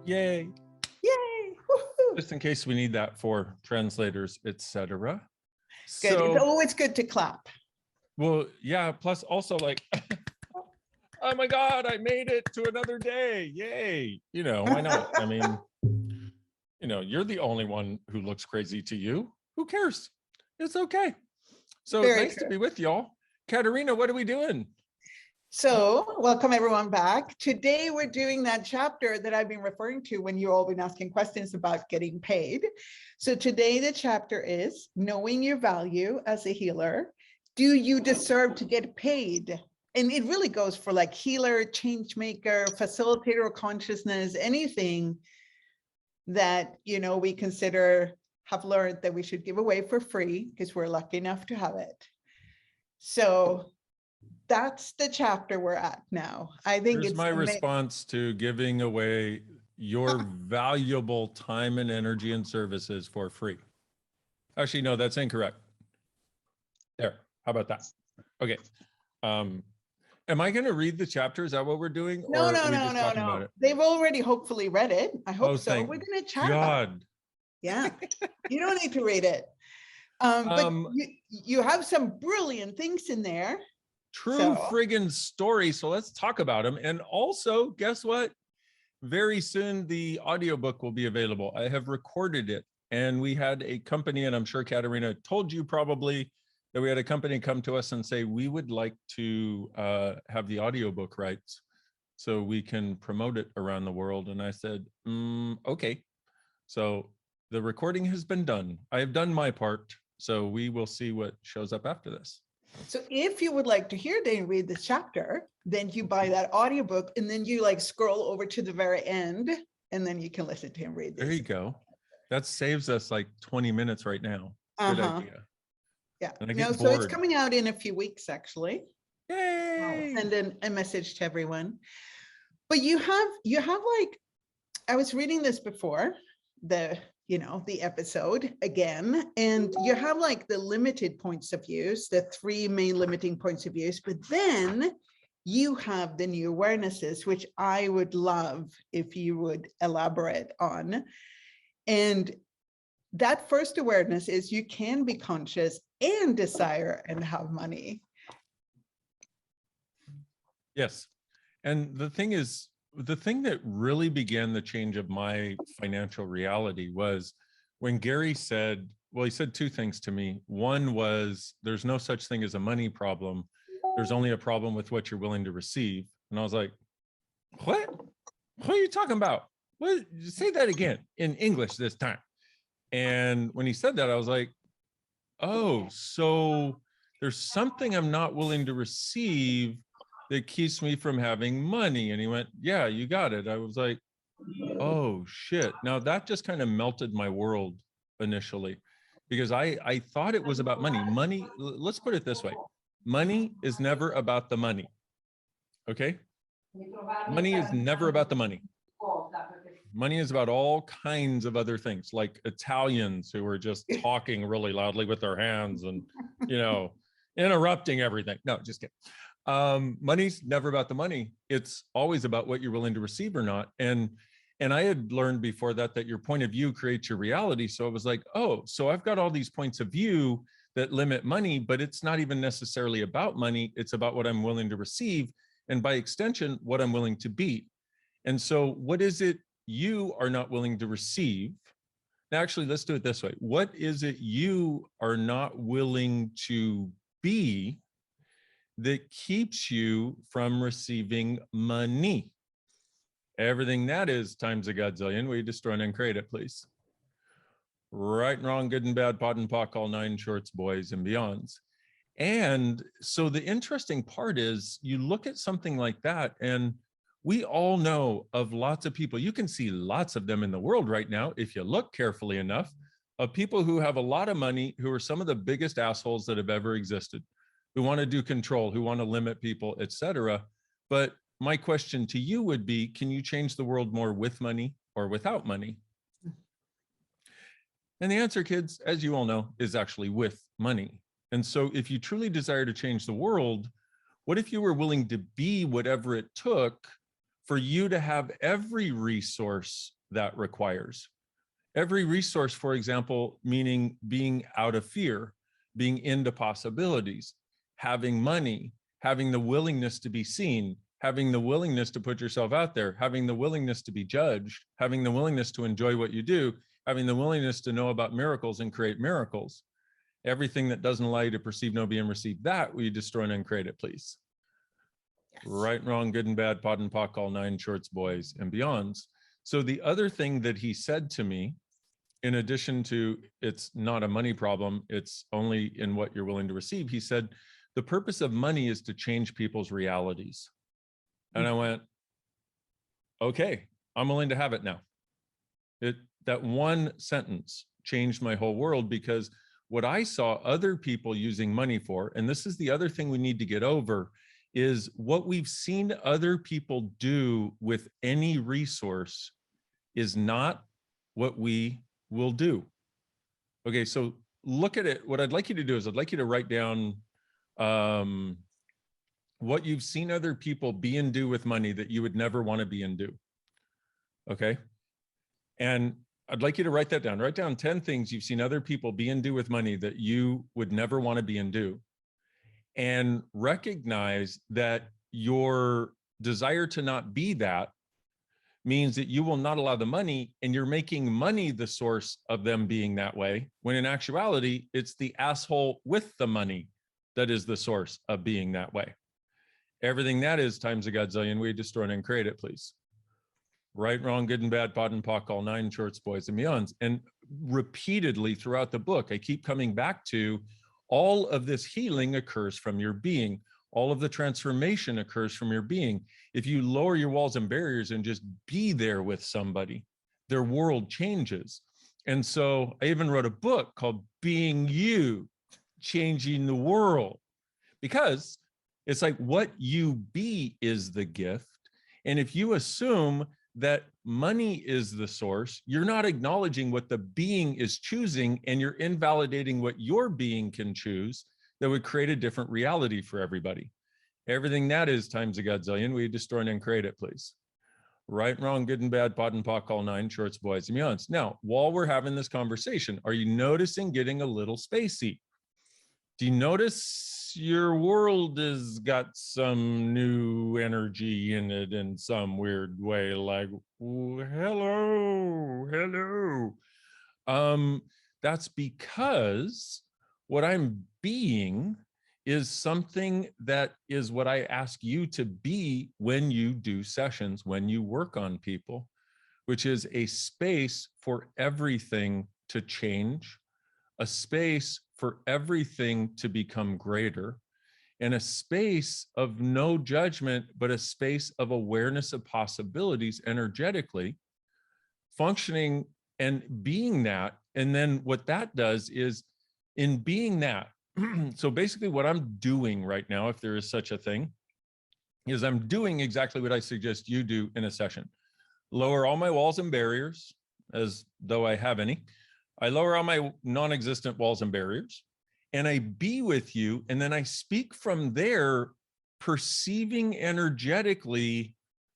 Yay. Yay. Woohoo. Just in case we need that for translators, etc. Good. So, It's always good to clap. well, yeah, plus also like, oh my God, I made it to another day. Yay. You know, why not? I mean, you know, you're the only one who looks crazy to you. Who cares? It's okay. So Very nice true. to be with y'all. Katarina, what are we doing? So welcome everyone back. Today we're doing that chapter that I've been referring to when you've all been asking questions about getting paid. So today the chapter is knowing your value as a healer. Do you deserve to get paid? And it really goes for like healer, change maker, facilitator of consciousness, anything that, you know, we consider, have learned that we should give away for free because we're lucky enough to have it. So that's the chapter we're at now. I think Here's it's my response to giving away your valuable time and energy and services for free. Actually, no, that's incorrect. There, how about that? Okay. Am I going to read the chapter? Is that what we're doing? No. About it? They've already hopefully read it. I hope so. We're going to chat about it. Yeah, you don't need to read it. But you have some brilliant things in there. True friggin' story. So let's talk about them. And also, guess what? Very soon the audiobook will be available. I have recorded it, and we had a company, and I'm sure Katarina told you probably that we had a company come to us and say, we would like to have the audiobook rights so we can promote it around the world. And I said, okay. So the recording has been done. I have done my part. So we will see what shows up after this. So if you would like to hear Dain read this chapter, then you buy that audiobook and then you like scroll over to the very end and then you can listen to him read this. There you go. That saves us like 20 minutes right now. Good idea. Yeah. No, so it's coming out in a few weeks, actually. Yay! I'll send a message to everyone. But you have like, I was reading this before the episode again, and you have like the limited points of views, the three main limiting points of views, but then you have the new awarenesses, which I would love if you would elaborate on. And that first awareness is you can be conscious and desire and have money. Yes. And the thing is, the thing that really began the change of my financial reality was when Gary said, well, he said two things to me. One was, there's no such thing as a money problem. There's only a problem with what you're willing to receive. And I was like, what? What are you talking about? What? Say that again in English this time. And when he said that, I was like, oh, so there's something I'm not willing to receive that keeps me from having money. And he went, yeah, you got it. I was like, oh shit. Now that just kind of melted my world initially, because I thought it was about money. Money, let's put it this way. Money is never about the money. Okay? Money is never about the money. Money is about all kinds of other things, like Italians who are just talking really loudly with their hands and, you know, interrupting everything. No, just kidding. Money's never about the money. It's always about what you're willing to receive or not. And I had learned before that your point of view creates your reality. So it was like, oh, so I've got all these points of view that limit money, but it's not even necessarily about money. It's about what I'm willing to receive. And by extension, what I'm willing to be. And so what is it you are not willing to receive? Now, actually, let's do it this way. What is it you are not willing to be that keeps you from receiving money? Everything that is times a godzillion. We destroy and uncreate it, please. Right and wrong, good and bad, pot and pock, all nine shorts, boys and beyonds. And so the interesting part is you look at something like that, and we all know of lots of people. You can see lots of them in the world right now, if you look carefully enough, of people who have a lot of money, who are some of the biggest assholes that have ever existed, who want to do control, who want to limit people, etc. But my question to you would be, can you change the world more with money or without money? And the answer, kids, as you all know, is actually with money. And so if you truly desire to change the world, what if you were willing to be whatever it took for you to have every resource that requires. Every resource, for example, meaning being out of fear, being into possibilities, having money, having the willingness to be seen, having the willingness to put yourself out there, having the willingness to be judged, having the willingness to enjoy what you do, having the willingness to know about miracles and create miracles. Everything that doesn't allow you to perceive, know, be, and receive that, will you destroy and uncreate it, please? Yes. Right, wrong, good and bad, pod and pock, all nine shorts, boys and beyonds. So the other thing that he said to me, in addition to it's not a money problem, it's only in what you're willing to receive, he said, the purpose of money is to change people's realities. And I went, okay, I'm willing to have it now. That one sentence changed my whole world, because what I saw other people using money for, and this is the other thing we need to get over, is what we've seen other people do with any resource is not what we will do. Okay, so look at it. What I'd like you to do is I'd like you to write down what you've seen other people be and do with money that you would never want to be and do. Okay, and I'd like you to write that down. Write down 10 things you've seen other people be and do with money that you would never want to be and do. And recognize that your desire to not be that means that you will not allow the money, and you're making money the source of them being that way, when in actuality, it's the asshole with the money that is the source of being that way. Everything that is times a godzillion, we destroy and create it, please. Right, wrong, good and bad, pod and pock, all nine shorts, boys and beyonds. And repeatedly throughout the book, I keep coming back to all of this healing occurs from your being. All of the transformation occurs from your being. If you lower your walls and barriers and just be there with somebody, their world changes. And so I even wrote a book called Being You, Changing the World, because it's like what you be is the gift. And if you assume that money is the source, you're not acknowledging what the being is choosing, and you're invalidating what your being can choose that would create a different reality for everybody. Everything that is times a godzillion, we destroy and create it, please. Right, wrong, good and bad, pod and pock, all nine shorts, boys and beyonds. Now, while we're having this conversation, are you noticing getting a little spacey? Do you notice your world has got some new energy in it in some weird way? Like, hello, hello. That's because what I'm being is something that is what I ask you to be when you do sessions, when you work on people, which is a space for everything to change, a space for everything to become greater, and a space of no judgment, but a space of awareness of possibilities energetically, functioning and being that. And then what that does is, in being that, so basically what I'm doing right now, if there is such a thing, is I'm doing exactly what I suggest you do in a session. Lower all my walls and barriers, as though I have any. I lower all my non-existent walls and barriers, and I be with you, and then I speak from there, perceiving energetically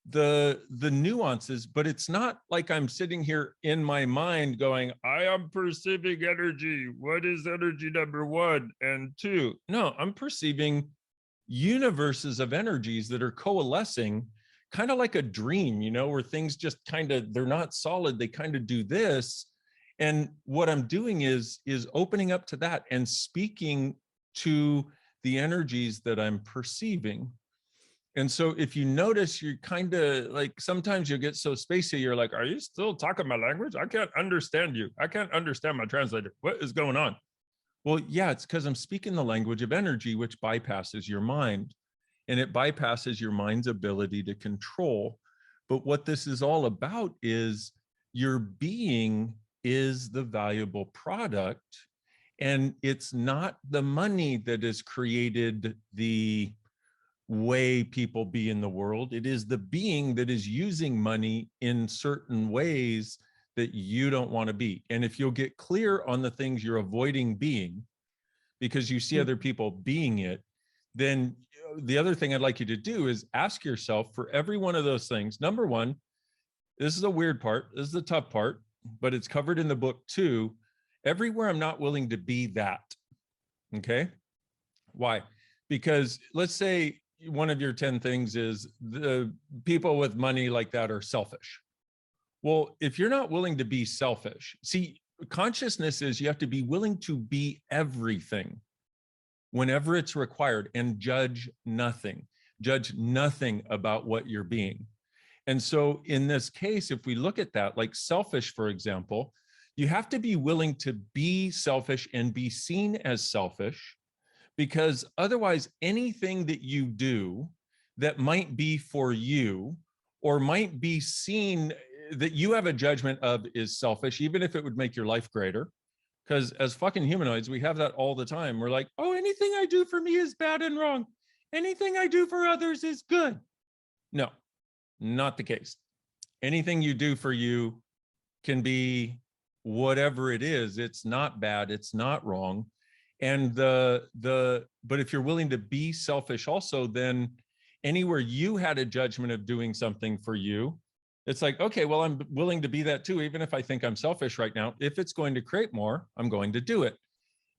the nuances, but it's not like I'm sitting here in my mind going, I am perceiving energy. What is energy number 1 and 2? No, I'm perceiving universes of energies that are coalescing, kind of like a dream, you know, where things just kind of, they're not solid, they kind of do this. And what I'm doing is opening up to that and speaking to the energies that I'm perceiving. And so if you notice, you're kind of like, sometimes you'll get so spacey, you're like, are you still talking my language? I can't understand you. I can't understand my translator. What is going on? Well, yeah, it's because I'm speaking the language of energy, which bypasses your mind. And it bypasses your mind's ability to control. But what this is all about is your being is the valuable product. And it's not the money that has created the way people be in the world. It is the being that is using money in certain ways that you don't want to be. And if you'll get clear on the things you're avoiding being, because you see other people being it, then the other thing I'd like you to do is ask yourself for every one of those things. Number one, this is a weird part. This is the tough part, but it's covered in the book too. Everywhere I'm not willing to be that. Okay. Why? Because let's say one of your 10 things is the people with money like that are selfish. Well, if you're not willing to be selfish, see, consciousness is you have to be willing to be everything whenever it's required and judge nothing about what you're being. And so in this case, if we look at that, like selfish, for example, you have to be willing to be selfish and be seen as selfish, because otherwise anything that you do that might be for you or might be seen that you have a judgment of is selfish, even if it would make your life greater. Because as fucking humanoids, we have that all the time. We're like, oh, anything I do for me is bad and wrong. Anything I do for others is good. No, not the case. Anything you do for you can be whatever it is. It's not bad. It's not wrong. And but if you're willing to be selfish also, then anywhere you had a judgment of doing something for you, it's like, okay, well, I'm willing to be that too, even if I think I'm selfish right now. If it's going to create more, I'm going to do it.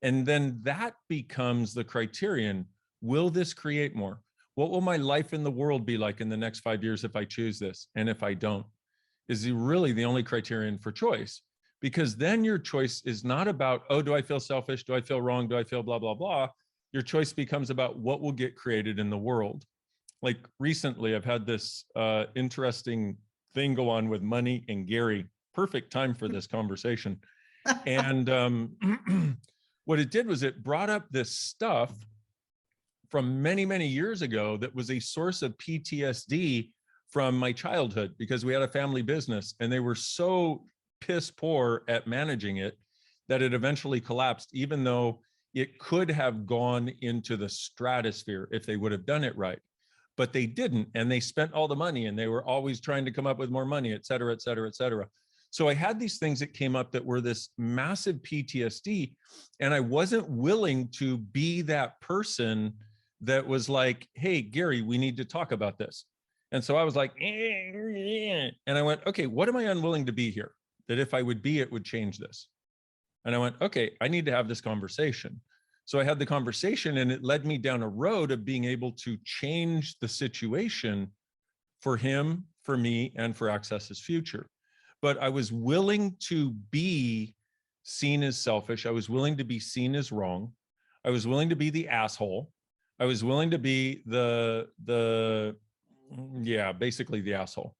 And then that becomes the criterion. Will this create more? What will my life in the world be like in the next 5 years if I choose this? And if I don't, is really the only criterion for choice. Because then your choice is not about, oh, do I feel selfish? Do I feel wrong? Do I feel blah, blah, blah? Your choice becomes about what will get created in the world. Like recently, I've had this interesting thing go on with money and Gary. Perfect time for this conversation. And what it did was it brought up this stuff from many, many years ago that was a source of PTSD from my childhood, because we had a family business and they were so piss poor at managing it that it eventually collapsed, even though it could have gone into the stratosphere if they would have done it right. But they didn't, and they spent all the money and they were always trying to come up with more money, et cetera, et cetera, et cetera. So I had these things that came up that were this massive PTSD, and I wasn't willing to be that person that was like, hey, Gary, we need to talk about this. And so I was like, and I went, okay, what am I unwilling to be here? That if I would be, it would change this. And I went, okay, I need to have this conversation. So I had the conversation and it led me down a road of being able to change the situation for him, for me, and for Access's future. But I was willing to be seen as selfish. I was willing to be seen as wrong. I was willing to be the asshole. I was willing to be basically the asshole.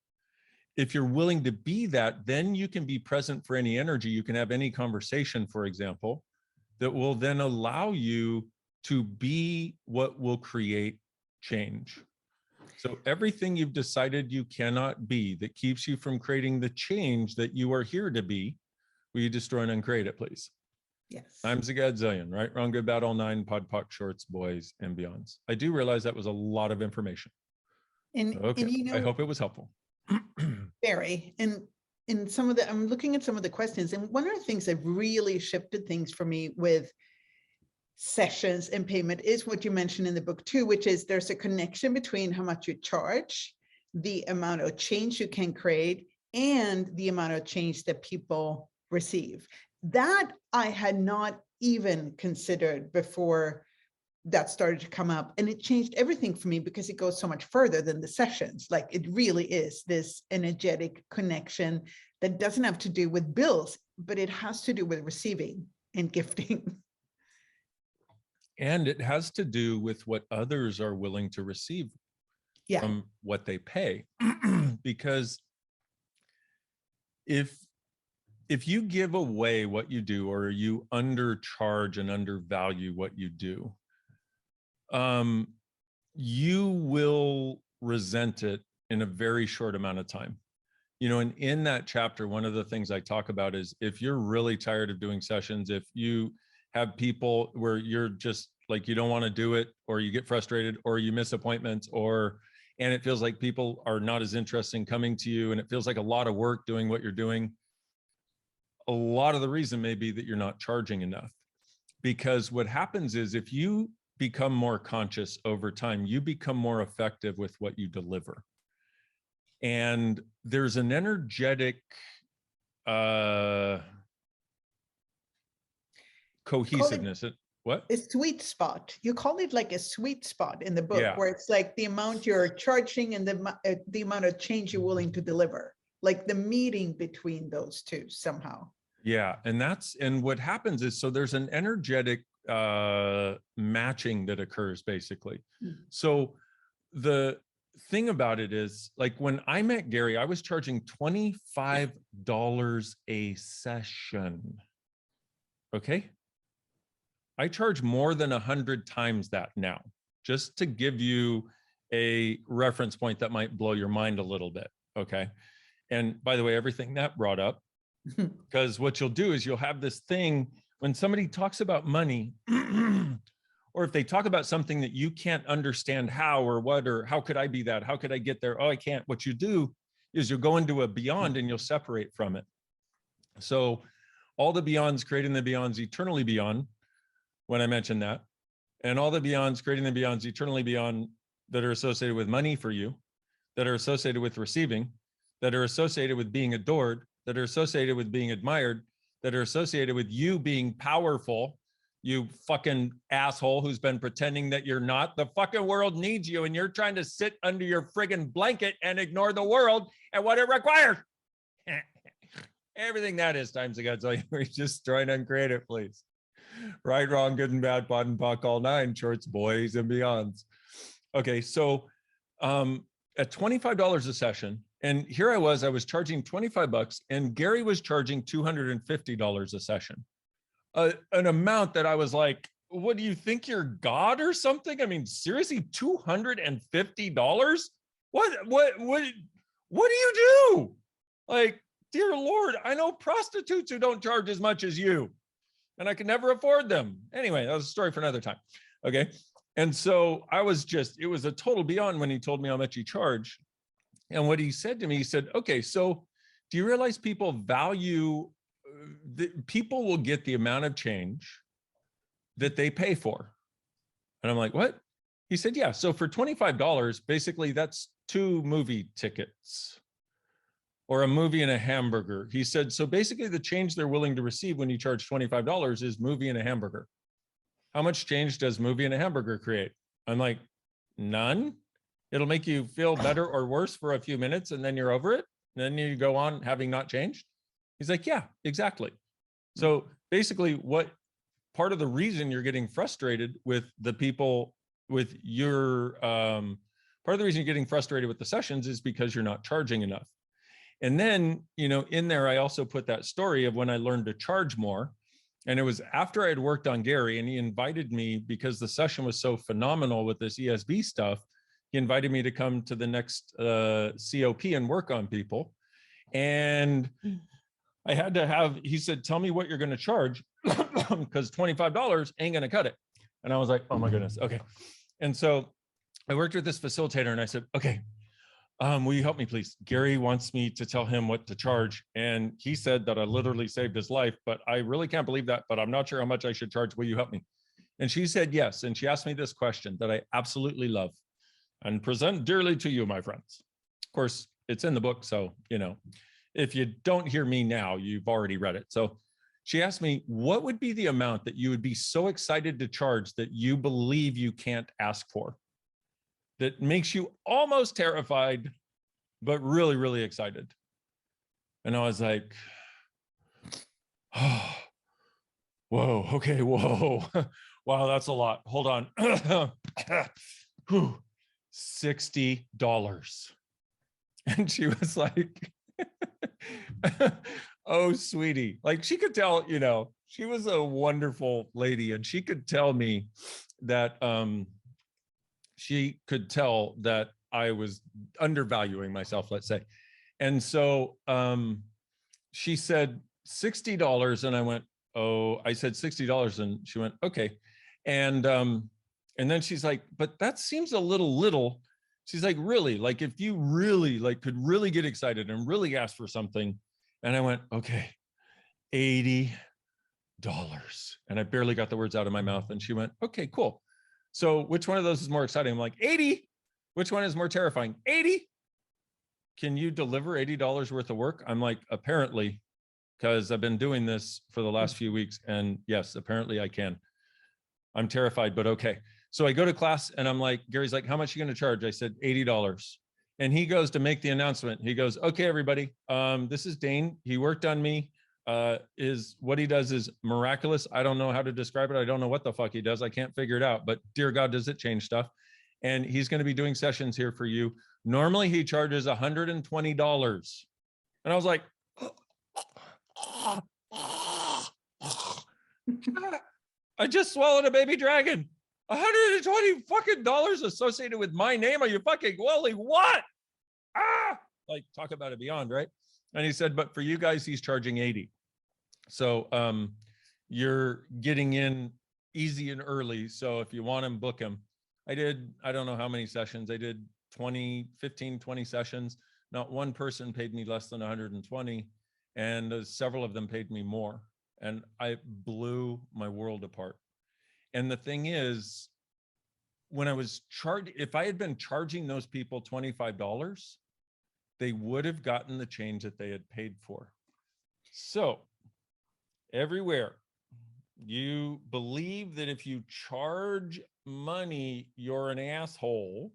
If you're willing to be that, then you can be present for any energy. You can have any conversation, for example, that will then allow you to be what will create change. So everything you've decided you cannot be that keeps you from creating the change that you are here to be, will you destroy and uncreate it, please? Yes. I'm Zagadzillion, right, wrong, good, bad, all nine, pod, poc, shorts, boys, and beyonds. I do realize that was a lot of information. Okay, and you know, I hope it was helpful. Very. And in some of the, I'm looking at some of the questions, and one of the things that really shifted things for me with sessions and payment is what you mentioned in the book too, which is there's a connection between how much you charge, the amount of change you can create, and the amount of change that people receive. That I had not even considered before that started to come up, and it changed everything for me because it goes so much further than the sessions. Like, it really is this energetic connection that doesn't have to do with bills, but it has to do with receiving and gifting. And it has to do with what others are willing to receive from what they pay. Because if you give away what you do, or you undercharge and undervalue what you do, you will resent it in a very short amount of time. You know, and in that chapter, one of the things I talk about is if you're really tired of doing sessions, if you have people where you're just like, you don't want to do it, or you get frustrated, or you miss appointments, and it feels like people are not as interested in coming to you, and it feels like a lot of work doing what you're doing. A lot of the reason may be that you're not charging enough. Because what happens is if you become more conscious over time. You become more effective with what you deliver. And there's an energetic cohesiveness. What? A sweet spot. You call it like a sweet spot in the book, Yeah. where it's like the amount you're charging and the amount of change you're willing to deliver, like the meeting between those two somehow. Yeah. And what happens is, so there's an energetic matching that occurs basically. So the thing about it is, like, when I met Gary, I was charging $25 a session. Okay. I charge more than 100 times that now, just to give you a reference point that might blow your mind a little bit. Okay. And by the way, everything that brought up, because what you'll do is you'll have this thing when somebody talks about money, or if they talk about something that you can't understand how or what, or how could I be that? How could I get there? Oh, I can't. What you do is you'll go into a beyond and you'll separate from it. So all the beyonds, creating the beyonds eternally beyond, when I mentioned that, and all the beyonds, creating the beyonds eternally beyond, that are associated with money for you, that are associated with receiving, that are associated with being adored, that are associated with being admired, that are associated with you being powerful, you fucking asshole who's been pretending that you're not. The fucking world needs you, and you're trying to sit under your friggin' blanket and ignore the world and what it requires. Everything that is times again. So we're just trying to uncreate it, please. Right, wrong, good and bad, pot and puck, all nine shorts, boys and beyonds. Okay, so at $25 a session, and here I was charging 25 bucks, and Gary was charging $250 a session. An amount that I was like, what do you think, you're God or something? I mean, seriously, $250? What do you do? Like, dear Lord, I know prostitutes who don't charge as much as you, and I could never afford them. Anyway, that was a story for another time. Okay. And so I was just, it was a total beyond when he told me how much he charged. And what he said to me, he said, okay, so do you realize people value, people will get the amount of change that they pay for? And I'm like, what? He said, yeah. So for $25, basically that's 2 movie tickets or a movie and a hamburger. He said, so basically the change they're willing to receive when you charge $25 is movie and a hamburger. How much change does movie and a hamburger create? I'm like, none. It'll make you feel better or worse for a few minutes, and then you're over it. And then you go on having not changed. He's like, yeah, exactly. So basically, what part of the reason you're getting frustrated with the people with your, part of the reason you're getting frustrated with the sessions is because you're not charging enough. And then, you know, in there, I also put that story of when I learned to charge more. And it was after I had worked on Gary, and he invited me because the session was so phenomenal with this ESB stuff. He invited me to come to the next COP and work on people. And I had to have, he said, tell me what you're going to charge, because $25 ain't going to cut it. And I was like, oh my goodness. Okay. And so I worked with this facilitator, and I said, okay, will you help me, please? Gary wants me to tell him what to charge. And he said that I literally saved his life, but I really can't believe that, but I'm not sure how much I should charge. Will you help me? And she said, yes. And she asked me this question that I absolutely love and present dearly to you, my friends. Of course, it's in the book. So, you know, if you don't hear me now, you've already read it. So she asked me, what would be the amount that you would be so excited to charge that you believe you can't ask for, that makes you almost terrified, but really, really excited? And I was like, oh, whoa, okay, whoa. Wow, that's a lot. Hold on. $60. And she was like, oh, sweetie. Like, she could tell, you know, she was a wonderful lady, and she could tell me that, she could tell that I was undervaluing myself, let's say. And so she said $60, and I went, oh, I said $60, and she went, okay. And then she's like, but that seems a little. She's like, really? Like, if you really could really get excited and really ask for something. And I went, okay, $80. And I barely got the words out of my mouth. And she went, okay, cool. So which one of those is more exciting? I'm like, 80. Which one is more terrifying? 80. Can you deliver $80 worth of work? I'm like, apparently, because I've been doing this for the last few weeks. And yes, apparently I can. I'm terrified, but okay. So I go to class and I'm like, Gary's like, how much are you going to charge? I said, $80. And he goes to make the announcement. He goes, okay, everybody, this is Dain. He worked on me. What he does is miraculous. I don't know how to describe it. I don't know what the fuck he does. I can't figure it out, but dear God, does it change stuff? And he's going to be doing sessions here for you. Normally he charges $120. And I was like, I just swallowed a baby dragon. 120 fucking dollars associated with my name. Are you fucking Wally? What? Ah, like talk about it beyond, right? And he said, but for you guys, he's charging 80. So you're getting in easy and early. So if you want him, book him. I don't know how many sessions. I did 15, 20 sessions. Not one person paid me less than 120. And several of them paid me more. And I blew my world apart. And the thing is, when I was if I had been charging those people $25, they would have gotten the change that they had paid for. So everywhere you believe that if you charge money, you're an asshole.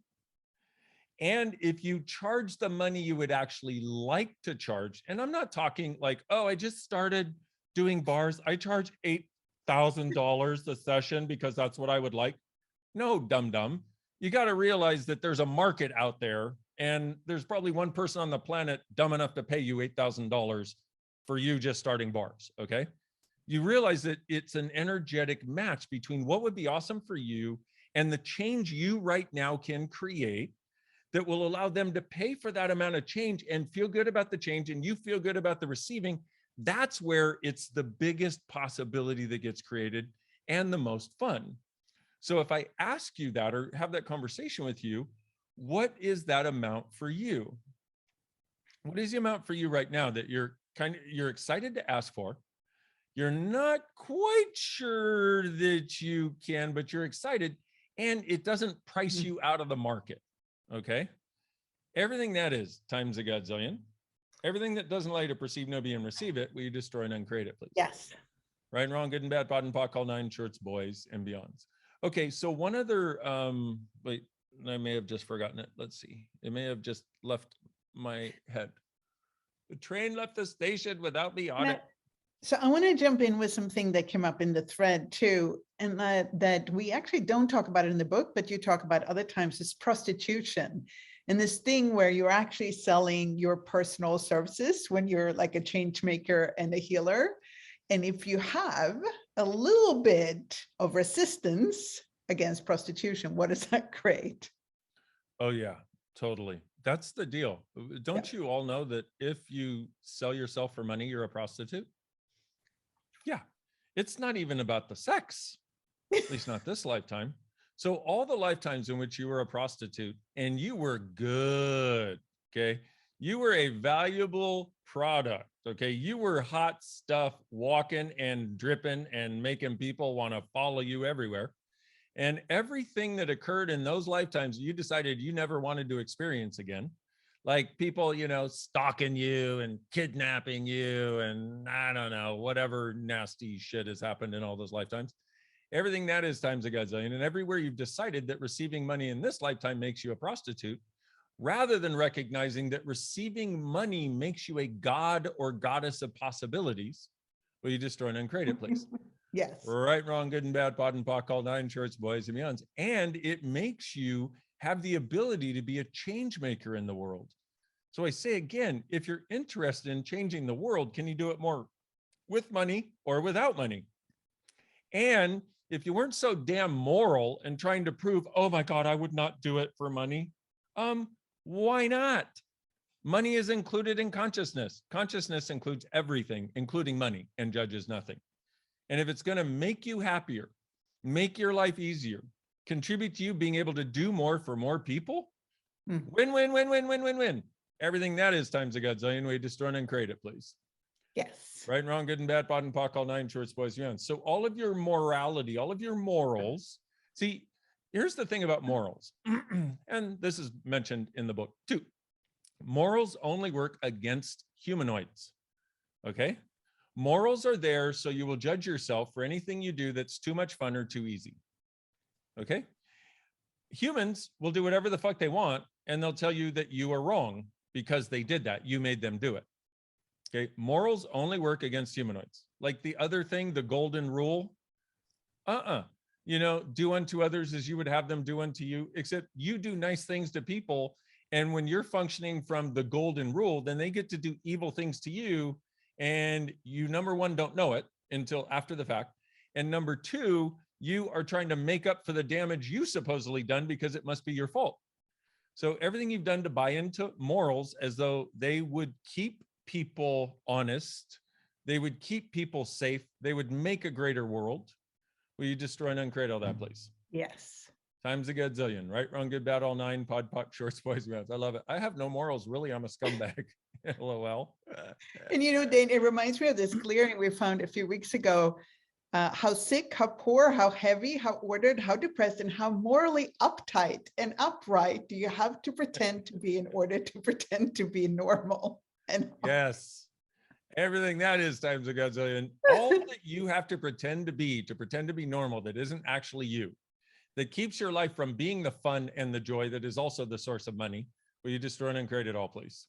And if you charge the money you would actually like to charge, and I'm not talking like, oh, I just started doing bars. I charge $8,000 a session because that's what I would like. No, dum-dum. You got to realize that there's a market out there, and there's probably one person on the planet dumb enough to pay you $8,000 for you just starting bars, okay? You realize that it's an energetic match between what would be awesome for you and the change you right now can create that will allow them to pay for that amount of change and feel good about the change, and you feel good about the receiving. That's where it's the biggest possibility that gets created and the most fun. So if I ask you that or have that conversation with you, what is that amount for you? What is the amount for you right now that you're excited to ask for? You're not quite sure that you can, but you're excited, and it doesn't price you out of the market. Okay. Everything that is times a godzillion. Everything that doesn't allow you to perceive, know, be, and receive it, will you destroy and uncreate it, please? Yes. Right and wrong, good and bad, pot and pot, call nine, shorts, boys, and beyonds. Okay, so one other, wait, I may have just forgotten it. Let's see. It may have just left my head. The train left the station without me on it. So I want to jump in with something that came up in the thread too, and that we actually don't talk about it in the book, but you talk about other times, is prostitution. And this thing where you're actually selling your personal services when you're like a change maker and a healer. And if you have a little bit of resistance against prostitution, what does that create? Oh yeah, totally. That's the deal. Don't you all know that if you sell yourself for money, you're a prostitute? Yeah, it's not even about the sex, at least not this lifetime. So all the lifetimes in which you were a prostitute and you were good, okay? You were a valuable product, okay? You were hot stuff walking and dripping and making people want to follow you everywhere. And everything that occurred in those lifetimes, you decided you never wanted to experience again. Like people, stalking you and kidnapping you and I don't know, whatever nasty shit has happened in all those lifetimes. Everything that is times a godzillion. And everywhere you've decided that receiving money in this lifetime makes you a prostitute, rather than recognizing that receiving money makes you a god or goddess of possibilities, will you destroy and uncreate it, please? Yes. Right, wrong, good and bad, pot and pot, call nine, shorts, boys, and beyonds. And it makes you have the ability to be a change maker in the world. So I say again, if you're interested in changing the world, can you do it more with money or without money? And if you weren't so damn moral and trying to prove, oh my God, I would not do it for money, why not? Money is included in consciousness. Consciousness includes everything, including money, and judges nothing. And if it's going to make you happier, make your life easier, contribute to you being able to do more for more people, win, win, win, win, win, win, win. Everything that is times a godzillion, we destroy and uncreate it, please. Yes. Right and wrong, good and bad, pot and pot, call nine, shorts, boys, beyond. So all of your morality, all of your morals, see, Here's the thing about morals, and this is mentioned in the book too. Morals only work against humanoids, okay? Morals are there so you will judge yourself for anything you do that's too much fun or too easy, okay? Humans will do whatever the fuck they want, and they'll tell you that you are wrong because they did that. You made them do it, okay? Morals only work against humanoids. Like the other thing, the golden rule, you know, do unto others as you would have them do unto you, except you do nice things to people. And when you're functioning from the golden rule, then they get to do evil things to you. And you, number one, don't know it until after the fact. And number two, you are trying to make up for the damage you supposedly done because it must be your fault. So everything you've done to buy into morals as though they would keep people honest, they would keep people safe, they would make a greater world. Will you destroy and uncreate all that, please? Yes. Times a gazillion, right, wrong, good, bad, all nine, pod, pop, shorts, boys, girls. I love it. I have no morals, really. I'm a scumbag. LOL. And you know, Dain, it reminds me of this clearing we found a few weeks ago. How sick, how poor, how heavy, how ordered, how depressed, and how morally uptight and upright do you have to pretend to be in order to pretend to be normal? And yes, everything that is times a gazillion. All that you have to pretend to be normal, that isn't actually you, that keeps your life from being the fun and the joy that is also the source of money. Will you destroy and uncreate it all, please?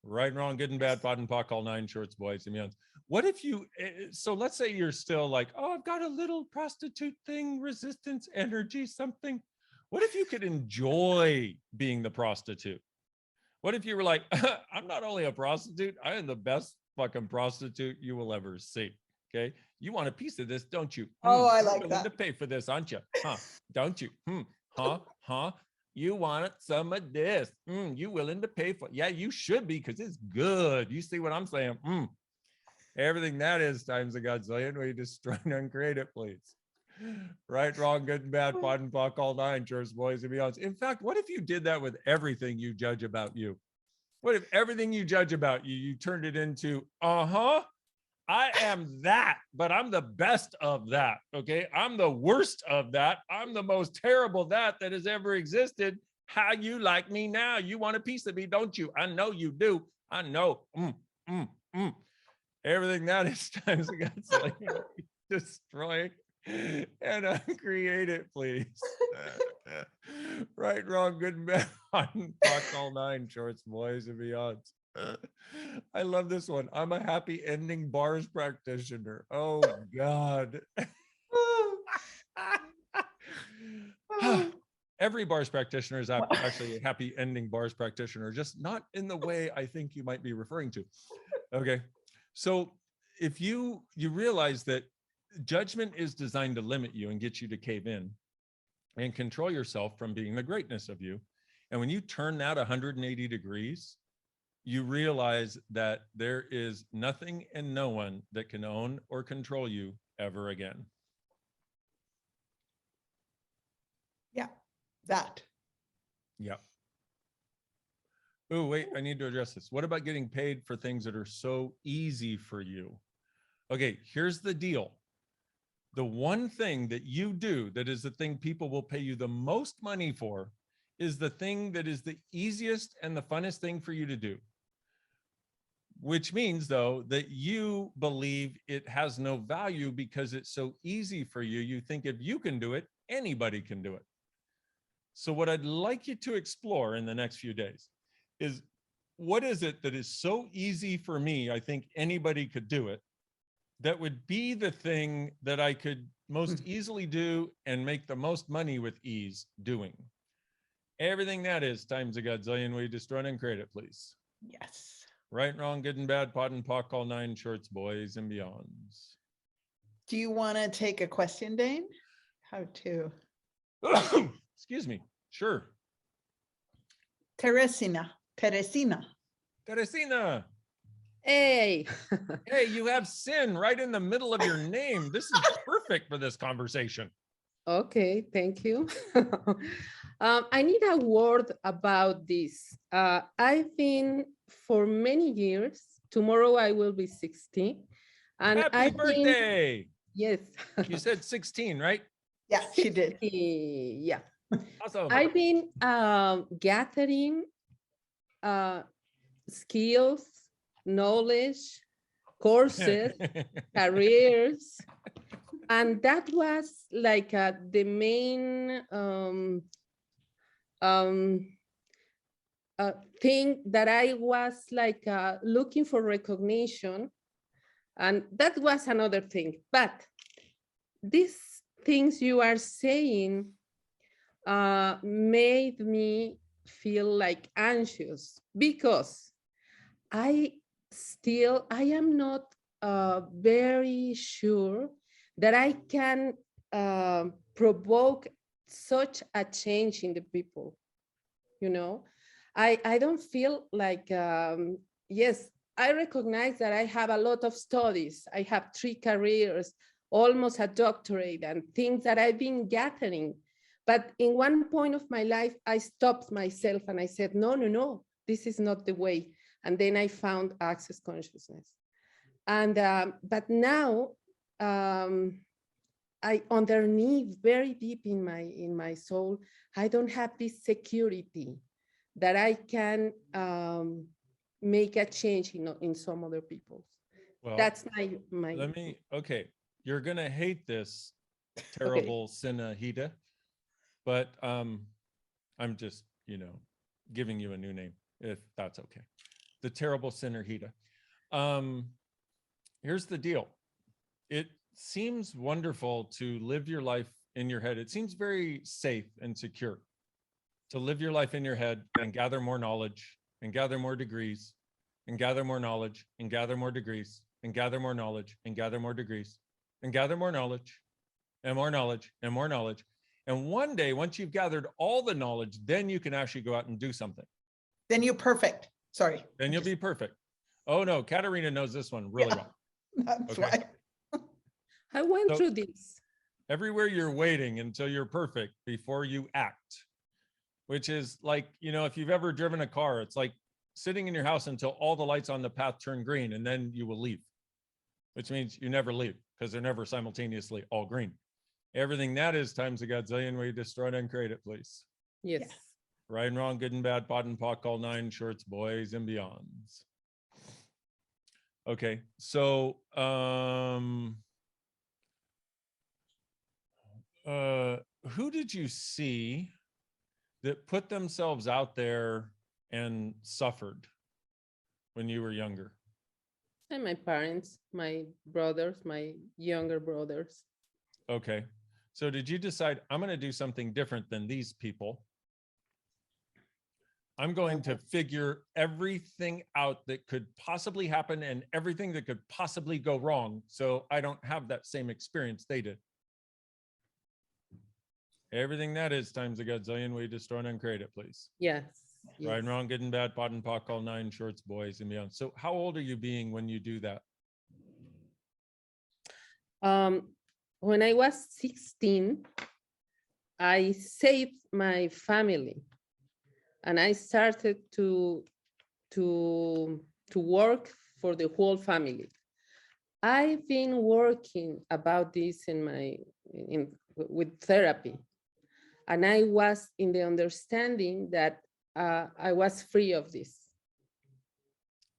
Right and wrong, good and bad, pod and pock, all nine, shorts, boys, and beyond. What if you, so let's say you're still like, oh, I've got a little prostitute thing, resistance, energy, something. What if you could enjoy being the prostitute? What if you were like, I'm not only a prostitute, I am the best fucking prostitute you will ever see. Okay. You want a piece of this, don't you? oh, I You're like willing that. to pay for this, aren't you? Huh? Don't you? Huh? You want some of this? You willing to pay for it? Yeah, you should be, because it's good. You see what I'm saying? Everything that is times a godzillion. Will you destroy and uncreate it, please? Right, wrong, good and bad, pod and pock, all nine, church, boys, and beyond. In fact, what if you did that with everything you judge about you? What if everything you judge about you, you turned it into, I am that, but I'm the best of that, okay? I'm the worst of that. I'm the most terrible that has ever existed. How you like me now? You want a piece of me, don't you? I know you do. I know. Everything that is times against like destroy and uncreate it, please. Right, wrong, good and bad, pock, all nine, shorts, boys, and beyonds. I love this one. I'm a happy ending bars practitioner. Oh God. Every bars practitioner is actually a happy ending bars practitioner, just not in the way I think you might be referring to. Okay. So if you realize that judgment is designed to limit you and get you to cave in and control yourself from being the greatness of you. And when you turn that 180 degrees, you realize that there is nothing and no one that can own or control you ever again. Yeah, that. Yeah. Oh, wait, I need to address this. What about getting paid for things that are so easy for you? Okay, here's the deal. The one thing that you do that is the thing people will pay you the most money for is the thing that is the easiest and the funnest thing for you to do. Which means, though, that you believe it has no value because it's so easy for you. You think if you can do it, anybody can do it. So what I'd like you to explore in the next few days is, what is it that is so easy for me, I think anybody could do it, that would be the thing that I could most easily do and make the most money with ease doing? Everything that is times a godzillion. Will you destroy and uncreate it, please? Yes. Right, wrong, good and bad, pod and pock, all nine, shorts, boys, and beyonds. Do you want to take a question, Dain? How to? Excuse me. Sure. Teresina. Hey. Hey, you have sin right in the middle of your name. This is perfect for this conversation. Okay, thank you. I need a word about this. I've been for many years, tomorrow I will be 60. And Happy birthday. Yes. You said 16, right? Yeah, she did. Yeah. Awesome. I've been gathering skills, knowledge, courses, careers, and that was like the main thing that I was like looking for recognition, and that was another thing. But these things you are saying made me feel like anxious because I am not very sure that I can provoke such a change in the people. You know, I don't feel like, yes, I recognize that I have a lot of studies. I have 3 careers, almost a doctorate, and things that I've been gathering. But in one point of my life, I stopped myself and I said, no, no, no, this is not the way. And then I found access consciousness. And but now I underneath, very deep in my soul, I don't have this security that I can make a change in some other people. Well, That's my. let me, okay, you're gonna hate this terrible Sinahita, but I'm just, you know, giving you a new name, if that's okay. The terrible Sinahita. Here's the deal. It seems wonderful to live your life in your head. It seems very safe and secure to live your life in your head and gather more knowledge and gather more degrees and gather more knowledge and gather more degrees and gather more knowledge and gather more degrees and gather more knowledge and more knowledge and more knowledge. And one day, once you've gathered all the knowledge, then you can actually go out and do something. Then you're perfect. Sorry. Then you'll be perfect. Oh no, Katarina knows this one really well. That's Okay. why. I went through this. Everywhere you're waiting until you're perfect before you act, which is like, you know, if you've ever driven a car, it's like sitting in your house until all the lights on the path turn green, and then you will leave, which means you never leave because they're never simultaneously all green. Everything that is times a godzillion, we destroy it and create it, please. Yes. Yes. Right and wrong, good and bad, pot and pock, all 9 shorts, boys and beyonds. Okay, so who did you see that put themselves out there and suffered when you were younger? And my parents, my brothers, my younger brothers. Okay, so did you decide, I'm going to do something different than these people? I'm going to figure everything out that could possibly happen and everything that could possibly go wrong, so I don't have that same experience they did. Everything that is times a godzillion, we destroy and uncreate it, please. Yes. Right and wrong, good and bad, pot and pock, all 9 shorts, boys and beyond. So how old are you being when you do that? When I was 16, I saved my family and I started to work for the whole family. I've been working about this with therapy, and I was in the understanding that I was free of this.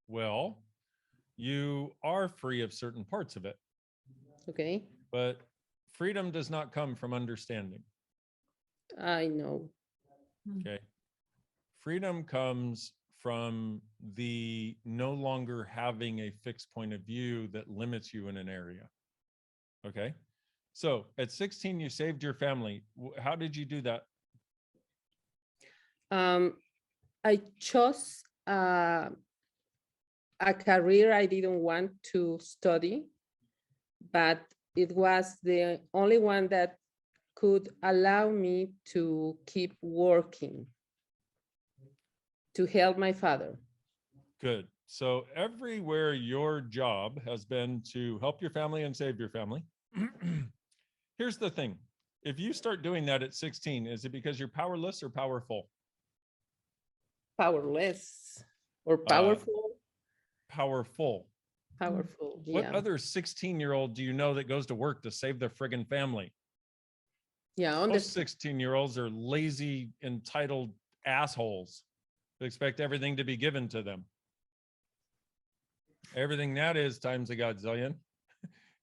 Well, you are free of certain parts of it. Okay. But freedom does not come from understanding. I know. Okay. Freedom comes from the no longer having a fixed point of view that limits you in an area. Okay. So at 16, you saved your family. How did you do that? I chose a career I didn't want to study, but it was the only one that could allow me to keep working to help my father. Good. So everywhere your job has been to help your family and save your family. Here's the thing. If you start doing that at 16, is it because you're powerless or powerful? Powerless or powerful? Powerful. Powerful, What yeah. other 16-year-old do you know that goes to work to save their friggin' family? Yeah, Most 16-year-olds are lazy, entitled assholes who expect everything to be given to them. Everything that is times a godzillion.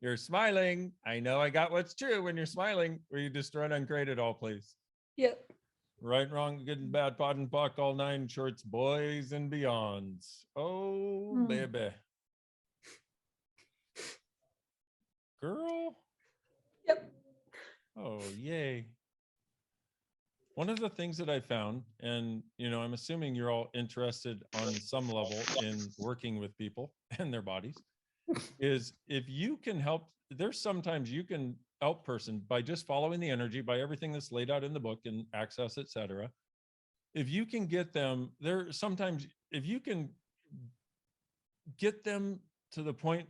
You're smiling. I know I got what's true when you're smiling. Will you destroy and uncreate it all, please? Yep. Right, wrong, good and bad, pot and pock, all 9 shorts, boys and beyonds. Oh, baby. Girl. Yep. Oh, yay. One of the things that I found, and I'm assuming you're all interested on some level in working with people and their bodies, is if you can help, there's sometimes you can help person by just following the energy, by everything that's laid out in the book and access, etc. If you can get them there, sometimes if you can get them to the point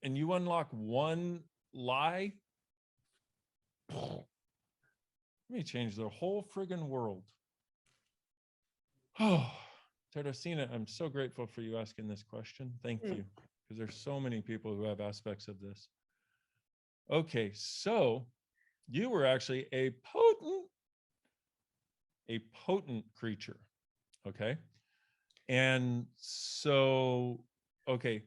and you unlock one lie, let me change the whole friggin' world. Oh, Teresina, I'm so grateful for you asking this question. Thank you. Because there's so many people who have aspects of this. Okay, so you were actually a potent creature. Okay. And so, okay,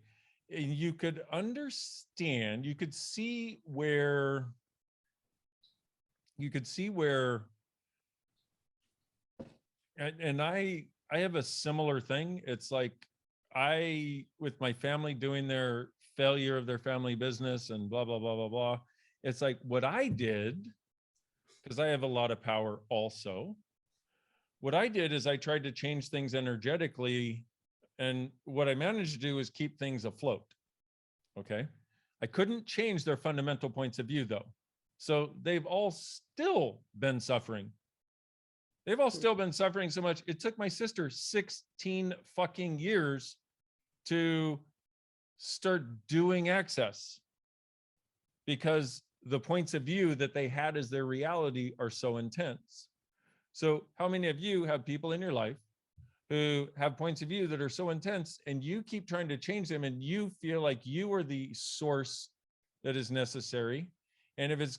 you could understand, you could see where and I have a similar thing. It's like with my family doing their failure of their family business and blah, blah, blah, blah, blah. It's like what I did, because I have a lot of power also. What I did is I tried to change things energetically. And what I managed to do is keep things afloat. Okay. I couldn't change their fundamental points of view though. So they've all still been suffering. They've all still been suffering so much. It took my sister 16 fucking years to start doing access because the points of view that they had as their reality are so intense. So how many of you have people in your life who have points of view that are so intense and you keep trying to change them and you feel like you are the source that is necessary? And if it's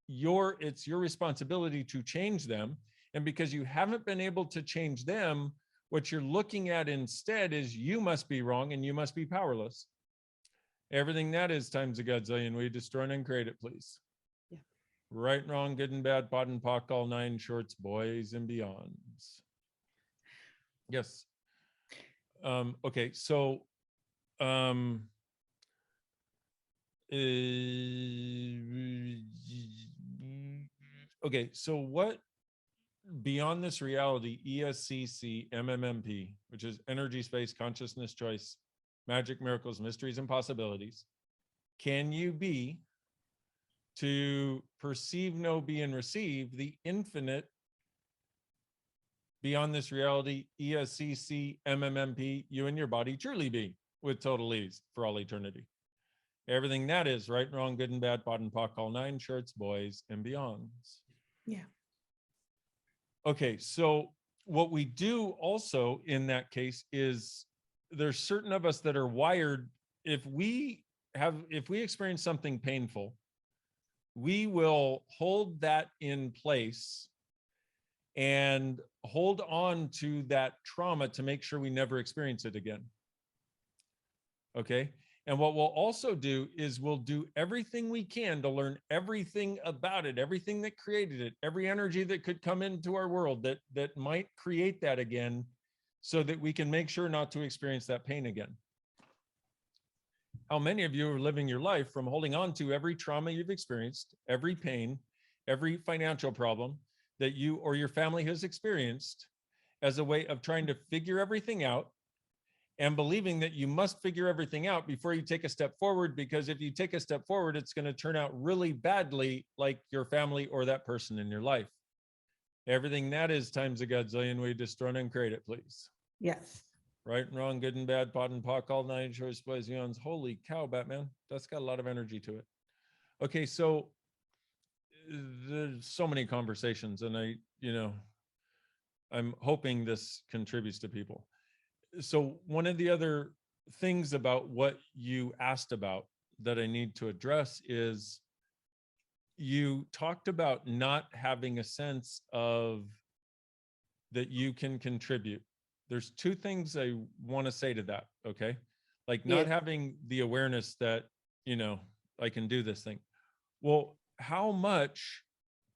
your responsibility to change them. And because you haven't been able to change them, what you're looking at instead is you must be wrong and you must be powerless. Everything that is times a godzillion. We destroy and uncreate it, please. Yeah. Right, wrong, good and bad, pot and pock, all 9 shorts, boys and beyonds. Yes. Okay, so okay, so what beyond this reality, ESCC, MMMP, which is energy, space, consciousness, choice, magic, miracles, mysteries, and possibilities, can you be to perceive, know, be, and receive the infinite beyond this reality, ESCC, MMMP, you and your body truly be with total ease for all eternity. Everything that is right, wrong, good and bad, pot and pock, all 9 shirts, boys and beyonds. Yeah. Okay, so what we do also in that case is there's certain of us that are wired. If we experience something painful, we will hold that in place and hold on to that trauma to make sure we never experience it again. Okay. And what we'll also do is we'll do everything we can to learn everything about it, everything that created it, every energy that could come into our world that might create that again, so that we can make sure not to experience that pain again. How many of you are living your life from holding on to every trauma you've experienced, every pain, every financial problem that you or your family has experienced as a way of trying to figure everything out and believing that you must figure everything out before you take a step forward, because if you take a step forward, it's going to turn out really badly like your family or that person in your life. Everything that is times a godzillion, we destroy and uncreate it, please. Yes. Right and wrong, good and bad, pot and pock, all 9 shorts, boys, beyonds. Holy cow, Batman. That's got a lot of energy to it. Okay, so there's so many conversations, and I'm hoping this contributes to people. So one of the other things about what you asked about that I need to address is you talked about not having a sense of that you can contribute. There's two things I want to say to that, okay? Like not Yes. having the awareness that, you know, I can do this thing. Well, how much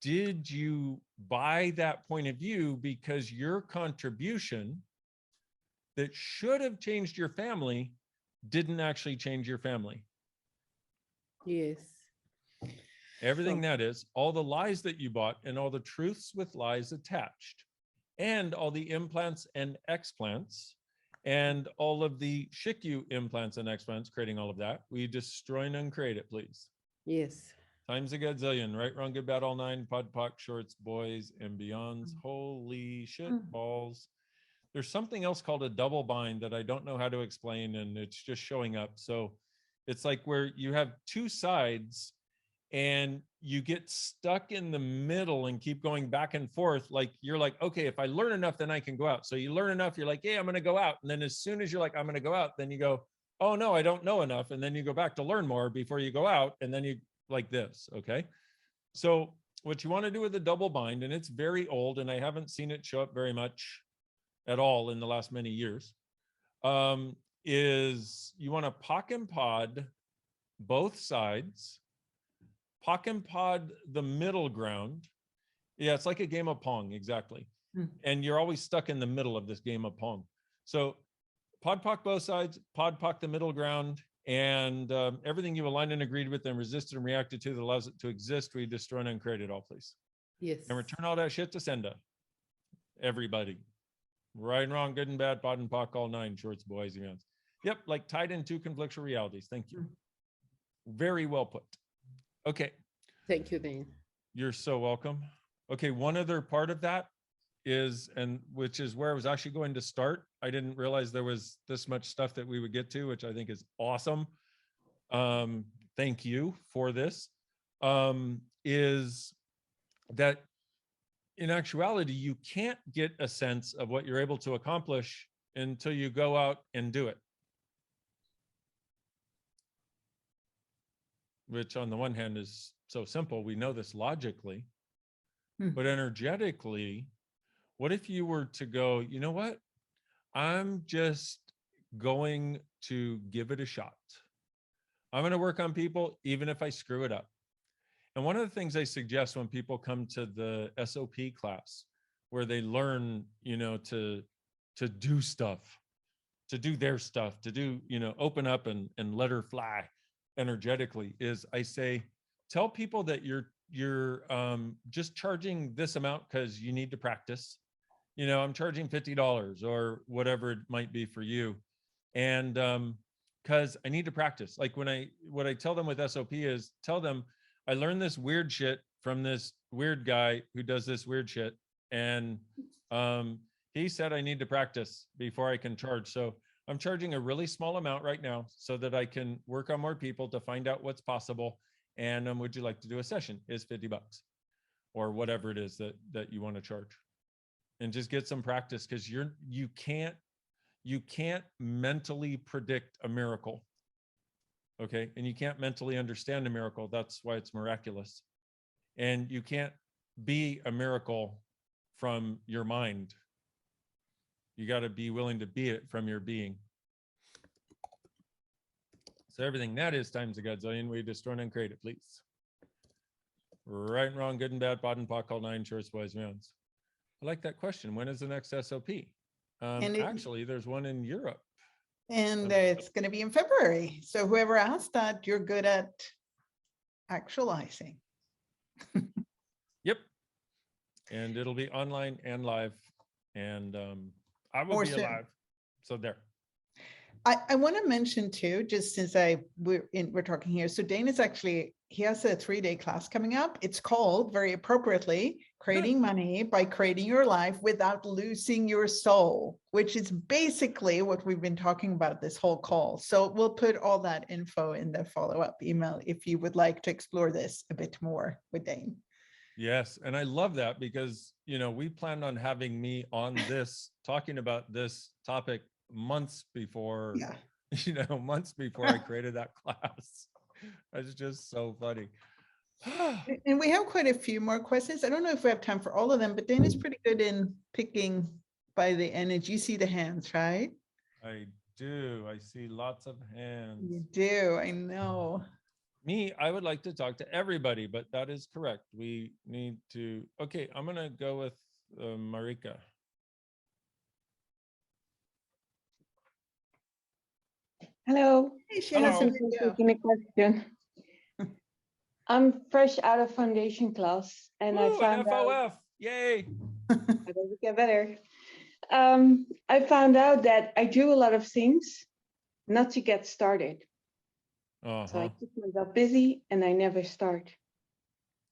did you buy that point of view because your contribution that should have changed your family didn't actually change your family? Yes. Everything So- that is, all the lies that you bought and all the truths with lies attached, and all the implants and explants, and all of the SHICU implants and explants, creating all of that. We destroy and uncreate it, please. Yes. Times a gazillion, right, wrong, good, bad, all nine, pod, poc, shorts, boys, and beyonds. Holy shit balls. There's something else called a double bind that I don't know how to explain, and it's just showing up. So it's like where you have two sides and you get stuck in the middle and keep going back and forth. Like you're like, okay, if I learn enough, then I can go out. So you learn enough, you're like, yeah, I'm going to go out. And then as soon as you're like, I'm going to go out, then you go, oh no, I don't know enough. And then you go back to learn more before you go out. And then you like this. Okay. So what you want to do with the double bind, and it's very old and I haven't seen it show up very much at all in the last many years, is you want to pock and pod both sides, pock and pod the middle ground. Yeah, it's like a game of Pong, exactly. And you're always stuck in the middle of this game of Pong. So pod pock both sides, pod pock the middle ground, and everything you aligned and agreed with and resisted and reacted to that allows it to exist, we destroy and uncreate it all, please. Yes. And return all that shit to sender. Everybody. Right and wrong, good and bad, pod and pock, all nine, shorts, boys, and youngs. Yep, like tied in two conflictual realities. Thank you. Very well put. Okay. Thank you, Dain. You're so welcome. Okay, one other part of that is, and which is where I was actually going to start. I didn't realize there was this much stuff that we would get to, which I think is awesome. Thank you for this. Is that in actuality, you can't get a sense of what you're able to accomplish until you go out and do it. Which on the one hand is so simple. We know this logically, but energetically, what if you were to go, you know what? I'm just going to give it a shot. I'm going to work on people, even if I screw it up. And one of the things I suggest when people come to the SOP class, where they learn, you know, to do stuff, to do their stuff, to do, you know, open up and let her fly energetically, is I say, tell people that you're just charging this amount because you need to practice. You know, I'm charging $50 or whatever it might be for you. And because I need to practice. Like what I tell them with SOP is tell them, I learned this weird shit from this weird guy who does this weird shit. And he said I need to practice before I can charge. So I'm charging a really small amount right now so that I can work on more people to find out what's possible. And would you like to do a session? Is $50 or whatever it is that you want to charge, and just get some practice, because you can't mentally predict a miracle. Okay. And you can't mentally understand a miracle. That's why it's miraculous. And you can't be a miracle from your mind. You got to be willing to be it from your being. So everything that is times a godzillion, we destroy and uncreate it, please. Right and wrong, good and bad, pod and pock, all nine, shorts, boys, rounds. I like that question. When is the next SOP? Actually, there's one in Europe. And it's going to be in February. So whoever asked that, you're good at actualizing. Yep. And it'll be online and live. And I will be Awesome. alive. So there. I want to mention too, just since we're talking here. So Dain is actually, he has a 3-day class coming up. It's called, very appropriately, Creating Money by Creating Your Life Without Losing Your Soul, which is basically what we've been talking about this whole call. So we'll put all that info in the follow-up email if you would like to explore this a bit more with Dain. Yes. And I love that because, you know, we planned on having me on this, talking about this topic months before, you know, months before I created that class. It's just so funny. And we have quite a few more questions. I don't know if we have time for all of them, but Dain is pretty good in picking by the energy. You see the hands, right? I do. I see lots of hands. You do. I know. Me, I would like to talk to everybody, but that is correct. We need to. Okay, I'm going to go with Marika. Hello. Hey, she Hello. has a Thanks for video. taking the question. I'm fresh out of foundation class and I Woo, found an out FOF. Yay. I gotta get better. I found out that I do a lot of things not to get started. So I keep myself busy and I never start.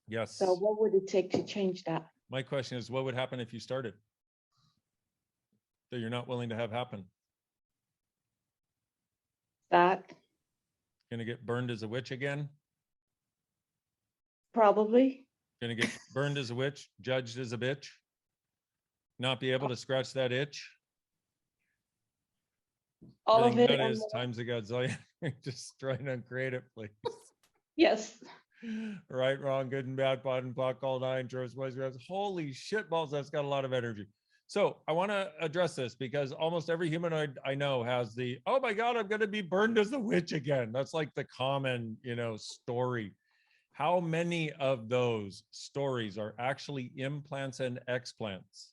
Yes. So what would it take to change that? My question is, what would happen if you started that you're not willing to have happen? That Gonna get burned as a witch again? probably. Gonna get burned as a witch, judged as a bitch? Not be able to scratch that itch? All I of think it. that and is more. times a gazillion. Just try and uncreate it, please. Yes. Right, wrong, good and bad, pot and pot, all nine, choice, boys, girls. Holy shit balls, that's got a lot of energy. So I want to address this because almost every humanoid I know has the, oh my God, I'm going to be burned as a witch again. That's like the common, story. How many of those stories are actually implants and explants?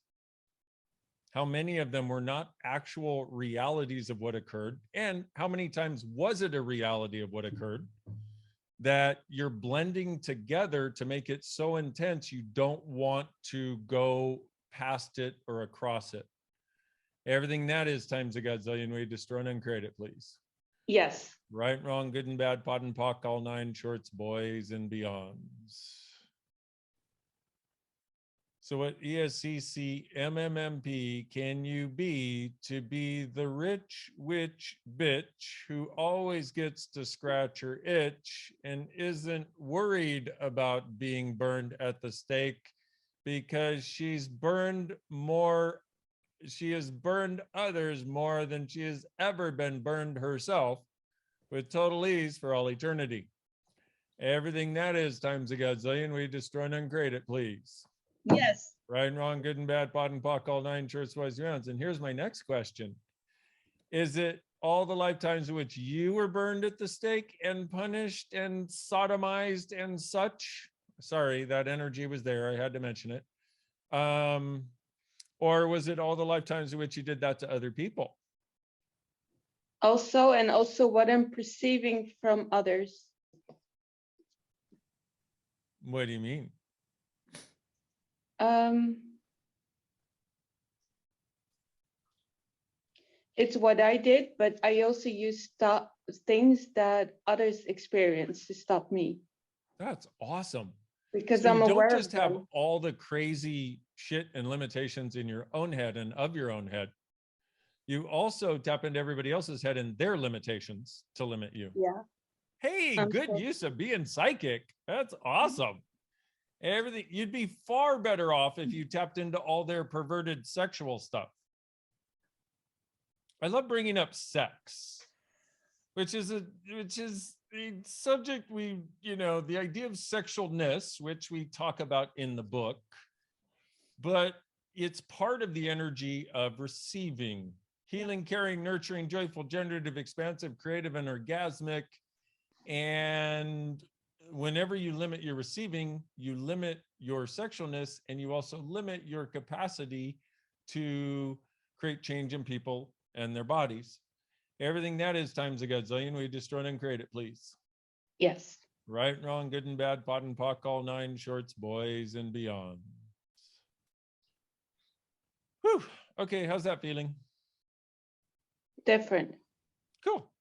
How many of them were not actual realities of what occurred? And how many times was it a reality of what occurred that you're blending together to make it so intense you don't want to go past it or across it? Everything that is times a gazillion. We destroy and uncreate it, please. Yes. Right, wrong, good and bad, pot and pock, all nine shorts, boys and beyonds. So what ESCC MMMP can you be to be the rich witch bitch who always gets to scratch her itch and isn't worried about being burned at the stake because she has burned others more than she has ever been burned herself with total ease for all eternity. Everything that is times a gazillion, we destroy and uncreate it, please. Yes. Right and wrong, good and bad, pot and pock, all nine shirts, boys, rounds. And here's my next question. Is it all the lifetimes in which you were burned at the stake and punished and sodomized and such? Sorry, that energy was there. I had to mention it. Or was it all the lifetimes in which you did that to other people? Also, and also what I'm perceiving from others. What do you mean? It's what I did, but I also use things that others experience to stop me. That's awesome. Because So I'm you aware don't just of have them. all the crazy shit and limitations in your own head and of your own head. You also tap into everybody else's head and their limitations to limit you. Yeah. Hey, good use of being psychic. That's awesome. Everything, you'd be far better off if you tapped into all their perverted sexual stuff. I love bringing up sex, which is a subject the idea of sexualness, which we talk about in the book, but it's part of the energy of receiving, healing, caring, nurturing, joyful, generative, expansive, creative, and orgasmic. And whenever you limit your receiving, you limit your sexualness, and you also limit your capacity to create change in people and their bodies. Everything that is times a gazillion, we destroy and uncreate it, please. Yes. Right, wrong, good and bad, pot and pock, all nine shorts, boys and beyond. Whew. Okay, how's that feeling? Different. Cool.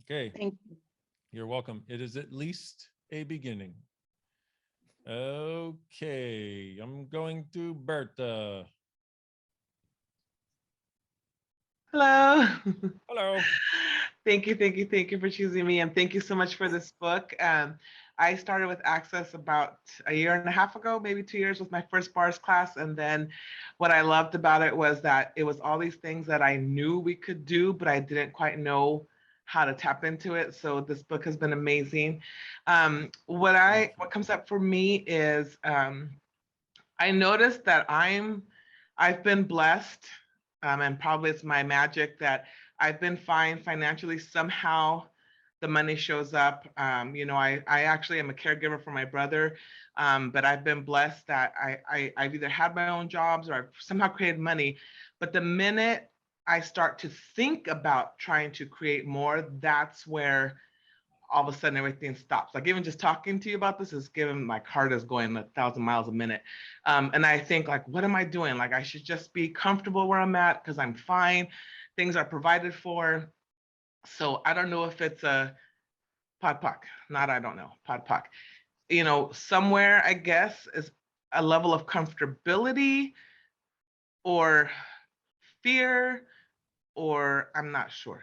Okay. Thank you. You're welcome. It is at least a beginning. Okay, I'm going to Bertha. Hello. Hello. Thank you for choosing me, and thank you so much for this book. I started with Access about a year and a half ago, maybe 2 years, with my first bars class, and then what I loved about it was that it was all these things that I knew we could do, but I didn't quite know how to tap into it. So this book has been amazing. What comes up for me is I noticed that I've been blessed, and probably it's my magic that I've been fine financially. Somehow the money shows up. I actually am a caregiver for my brother, but I've been blessed that I've either had my own jobs or I've somehow created money. But the minute I start to think about trying to create more, that's where all of a sudden everything stops. Like even just talking to you about this is giving, my heart is going 1,000 miles a minute. And I think like, what am I doing? Like I should just be comfortable where I'm at because I'm fine. Things are provided for. So I don't know if it's a podpoc, I don't know, podpoc. Somewhere I guess is a level of comfortability or fear, or I'm not sure.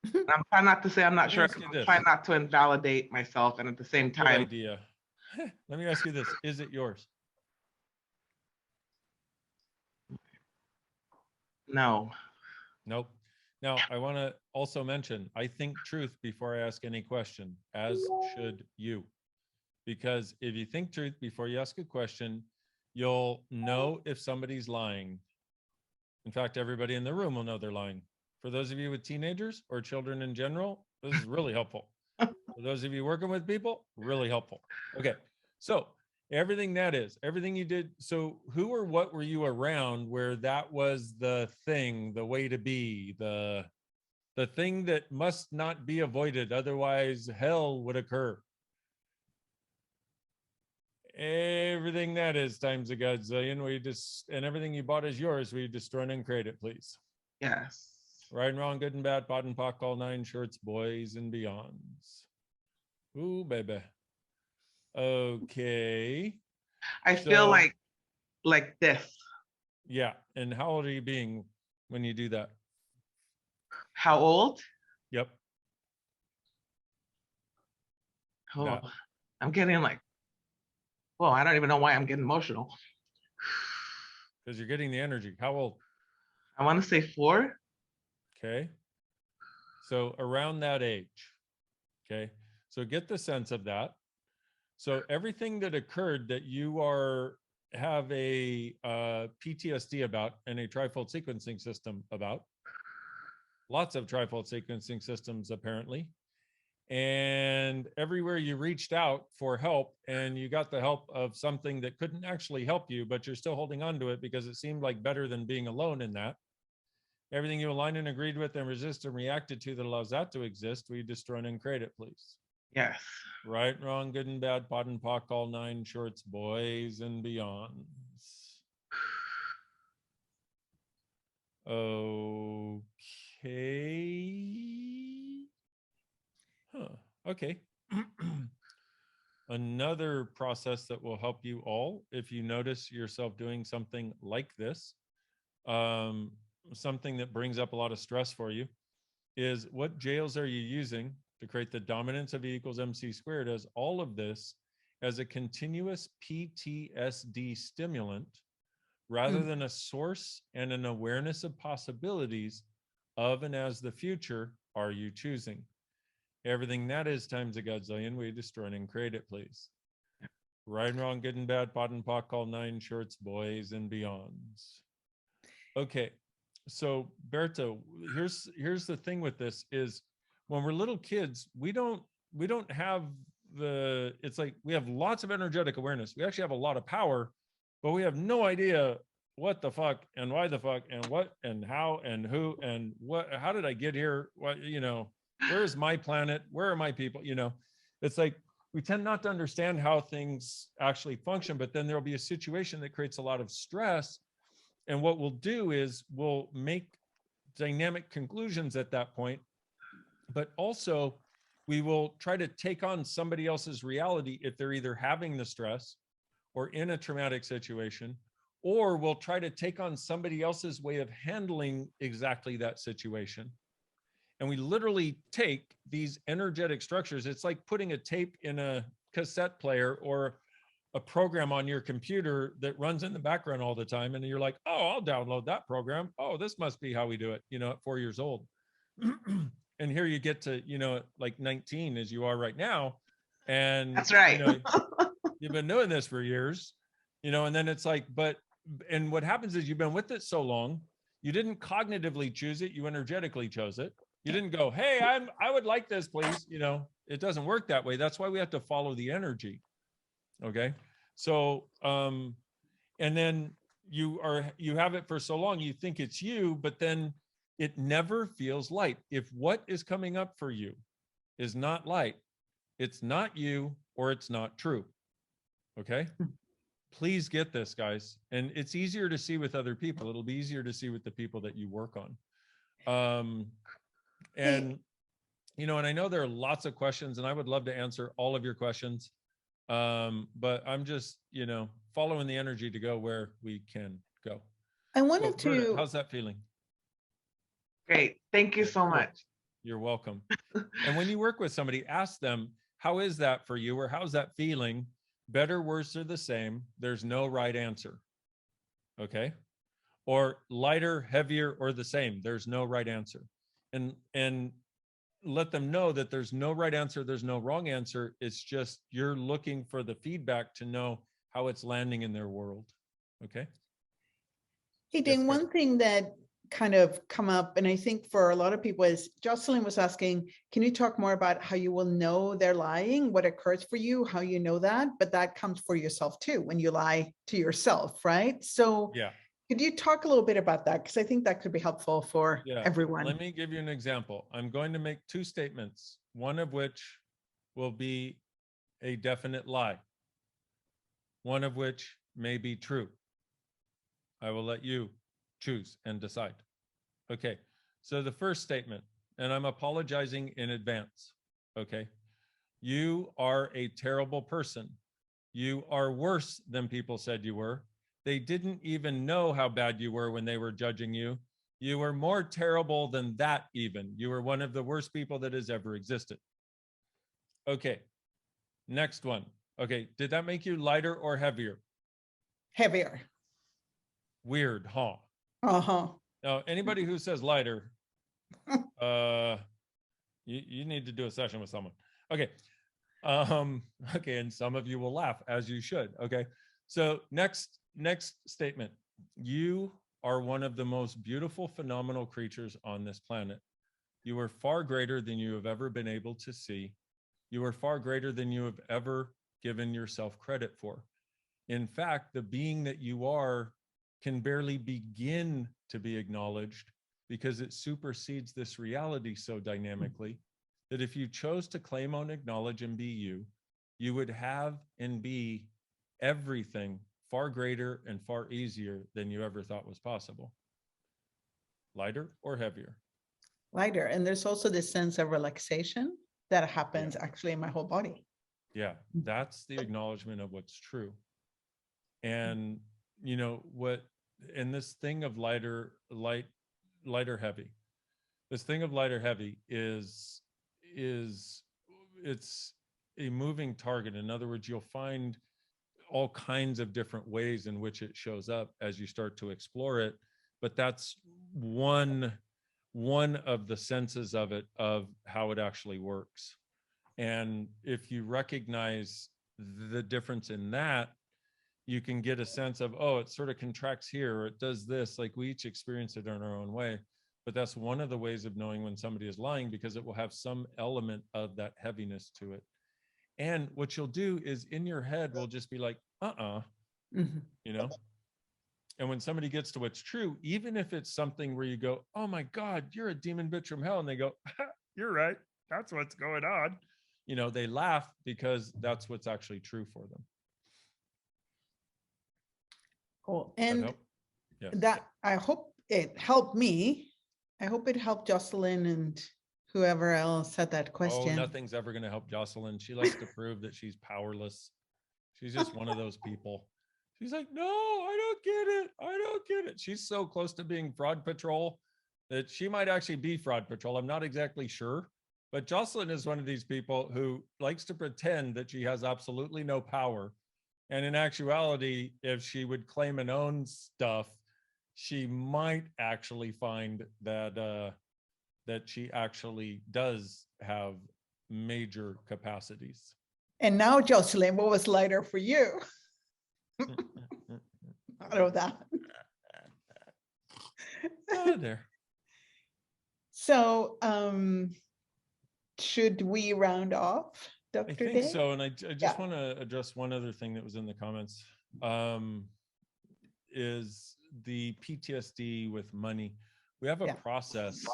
I'm trying not to say I'm not sure. I'm trying not to invalidate myself, and at the same time. Good idea. Let me ask you this: is it yours? No. Nope. Now, I want to also mention, I think truth before I ask any question, as should you. Because if you think truth before you ask a question, you'll know if somebody's lying. In fact, everybody in the room will know they're lying. For those of you with teenagers or children in general, this is really helpful. For those of you working with people, really helpful. Okay, so everything you did. So who or what were you around where that was the thing, the way to be, the thing that must not be avoided, otherwise hell would occur? Everything that is times a godzillion. And everything you bought is yours. Will you destroy and uncreate it, please? Yes. Right and wrong, good and bad, pot and pock, all 9 shorts, boys and beyonds. Ooh, baby. Okay. I feel like this. Yeah. And how old are you being when you do that? How old? Yep. Oh, That. I'm getting like, well, I don't even know why I'm getting emotional. Because you're getting the energy. How old? I want to say 4. Okay. So around that age. Okay. So get the sense of that. So everything that occurred that you have a PTSD about and a trifold sequencing system about, lots of trifold sequencing systems apparently, and everywhere you reached out for help and you got the help of something that couldn't actually help you, but you're still holding on to it because it seemed like better than being alone in that. Everything you aligned and agreed with and resisted and reacted to that allows that to exist, will you destroy and uncreate it, please? Yes. Right, wrong, good and bad, pot and pock, all 9 shorts, boys and beyonds. Okay. Huh. Okay. Another process that will help you all, if you notice yourself doing something like this, something that brings up a lot of stress for you, is what jails are you using to create the dominance of E equals MC squared as all of this as a continuous PTSD stimulant rather than a source and an awareness of possibilities of and as the future are you choosing? Everything that is times a godzillion, we destroy and create it, please. Right and wrong, good and bad, pot and pock, all 9 shorts, boys and beyonds. Okay, so Berta, here's the thing with this is when we're little kids, we don't have it's like we have lots of energetic awareness. We actually have a lot of power, but we have no idea what the fuck and why the fuck and what and how and who and what, how did I get here? What, where's my planet? Where are my people? It's like we tend not to understand how things actually function, but then there'll be a situation that creates a lot of stress. And what we'll do is we'll make dynamic conclusions at that point, but also we will try to take on somebody else's reality if they're either having the stress or in a traumatic situation, or we'll try to take on somebody else's way of handling exactly that situation. And we literally take these energetic structures. It's like putting a tape in a cassette player or a program on your computer that runs in the background all the time. And you're like, oh, I'll download that program. Oh, this must be how we do it, at 4 years old. And here you get to, like 19 as you are right now. And That's right. You've been doing this for years, and then it's like, and what happens is you've been with it so long, you didn't cognitively choose it, you energetically chose it. You didn't go, hey, I would like this, please. It doesn't work that way. That's why we have to follow the energy. Okay. So, and then you have it for so long, you think it's you, but then it never feels light. If what is coming up for you is not light, it's not you, or it's not true. Okay. Please get this, guys. And it's easier to see with other people. It'll be easier to see with the people that you work on. And I know there are lots of questions, and I would love to answer all of your questions. But I'm just, following the energy to go where we can go. I wanted Berta, to. how's that feeling? Great. Thank you so much. You're welcome. And when you work with somebody, ask them, how is that for you? Or how's that feeling? Better, worse, or the same. There's no right answer. Okay. Or lighter, heavier, or the same. There's no right answer. And let them know that there's no right answer. There's no wrong answer. It's just you're looking for the feedback to know how it's landing in their world. Okay. Hey, Dain, one thing that kind of come up, and I think for a lot of people, is Jocelyn was asking, can you talk more about how you will know they're lying, what occurs for you, how you know that? But that comes for yourself too, when you lie to yourself, right? So yeah. Could you talk a little bit about that? Because I think that could be helpful for everyone. Let me give you an example. I'm going to make two statements, one of which will be a definite lie, one of which may be true. I will let you choose and decide. Okay, so the first statement, and I'm apologizing in advance, okay? You are a terrible person. You are worse than people said you were. They didn't even know how bad you were when they were judging you. You were more terrible than that even. You were one of the worst people that has ever existed. Okay, next one. Okay, did that make you lighter or heavier? Heavier. Weird, huh? Uh-huh. Now, anybody who says lighter, you need to do a session with someone. Okay. Okay, and some of you will laugh, as you should. Okay. So next statement. You are one of the most beautiful, phenomenal creatures on this planet. You are far greater than you have ever been able to see. You are far greater than you have ever given yourself credit for. In fact, the being that you are can barely begin to be acknowledged because it supersedes this reality so dynamically that if you chose to claim, own, acknowledge, and be you, you would have and be everything far greater and far easier than you ever thought was possible. Lighter or heavier? Lighter. And there's also this sense of relaxation that happens actually in my whole body. Yeah, that's the acknowledgement of what's true. And you know what, and this thing of lighter heavy, this thing of lighter heavy is it's a moving target. In other words, you'll find all kinds of different ways in which it shows up as you start to explore it, but that's one of the senses of it, of how it actually works. And if you recognize the difference in that, you can get a sense of, oh, it sort of contracts here, or it does this. Like, we each experience it in our own way, but that's one of the ways of knowing when somebody is lying, because it will have some element of that heaviness to it. And what you'll do is in your head will just be like, you know? And when somebody gets to what's true, even if it's something where you go, oh my God, you're a demon bitch from hell. And they go, you're right. That's what's going on. You know, they laugh because that's what's actually true for them. Cool. And yes. That, I hope it helped me. I hope it helped Jocelyn and whoever else had that question. Oh, nothing's ever going to help Jocelyn. She likes to prove that she's powerless. She's just one of those people. She's like, no, I don't get it. I don't get it. She's so close to being fraud patrol that she might actually be fraud patrol. I'm not exactly sure. But Jocelyn is one of these people who likes to pretend that she has absolutely no power. And in actuality, if she would claim and own stuff, she might actually find that that she actually does have major capacities. And now, Jocelyn, what was lighter for you? Out of that. There. So should we round off, Dr. I think Dain? so. And I just want to address one other thing that was in the comments, is the PTSD with money. We have a process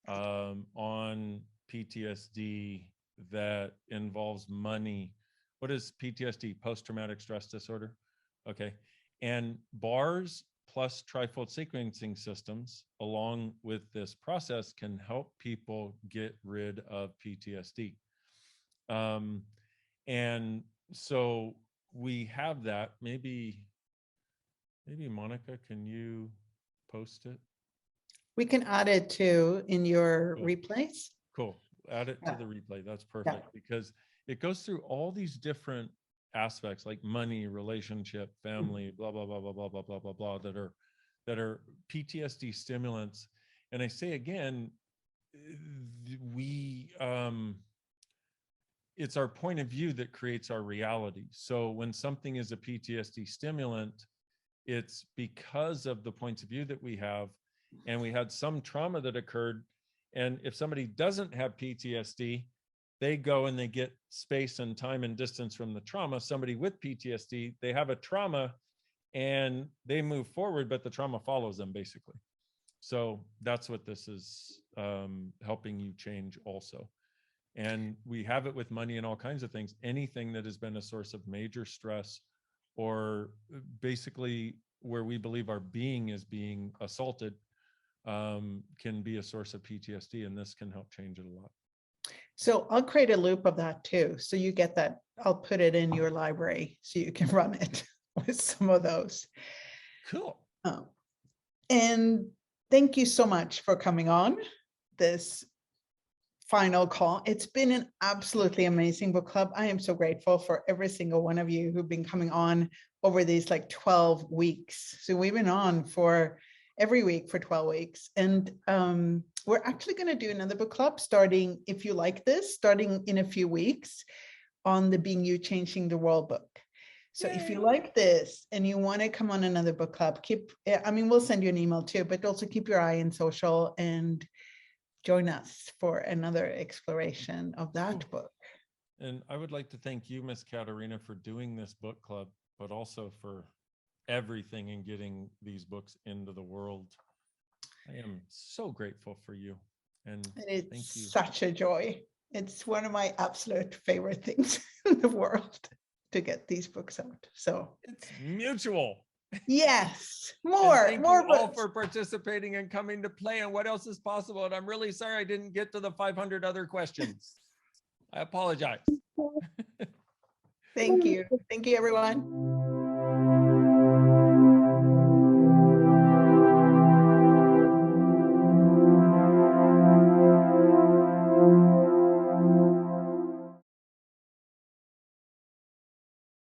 on PTSD that involves money. What is PTSD? Post-traumatic stress disorder. Okay. And bars plus trifold sequencing systems along with this process can help people get rid of PTSD. And so we have that. Maybe Monica, can you post it? We can add it to in your Cool. replays. Cool. Add it to the replay. That's perfect, because it goes through all these different aspects like money, relationship, family, blah, blah, blah, blah, blah, blah, blah, blah, blah, that are PTSD stimulants. And I say again, it's our point of view that creates our reality. So when something is a PTSD stimulant, it's because of the points of view that we have, and we had some trauma that occurred. And if somebody doesn't have PTSD, they go and they get space and time and distance from the trauma. Somebody with PTSD, they have a trauma and they move forward, but the trauma follows them basically. So that's what this is helping you change also. And we have it with money and all kinds of things. Anything that has been a source of major stress, or basically where we believe our being is being assaulted, can be a source of PTSD, and this can help change it a lot. So I'll create a loop of that too. So you get that. I'll put it in your library so you can run it with some of those. Cool. And thank you so much for coming on this final call. It's been an absolutely amazing book club. I am so grateful for every single one of you who've been coming on over these like 12 weeks. So we've been on for every week for 12 weeks. And we're actually going to do another book club starting, if you like this, starting in a few weeks on the Being You Changing the World book. So if you like this and you want to come on another book club, we'll send you an email too, but also keep your eye in social and join us for another exploration of that book. And I would like to thank you, Miss Katarina, for doing this book club, but also for everything and getting these books into the world. I am so grateful for you. And it's thank you. Such a joy. It's one of my absolute favorite things in the world to get these books out. So it's mutual. Yes, more thank you all books. for participating and coming to play and what else is possible. And I'm really sorry I didn't get to the 500 other questions. I apologize. Thank you. Thank you, everyone.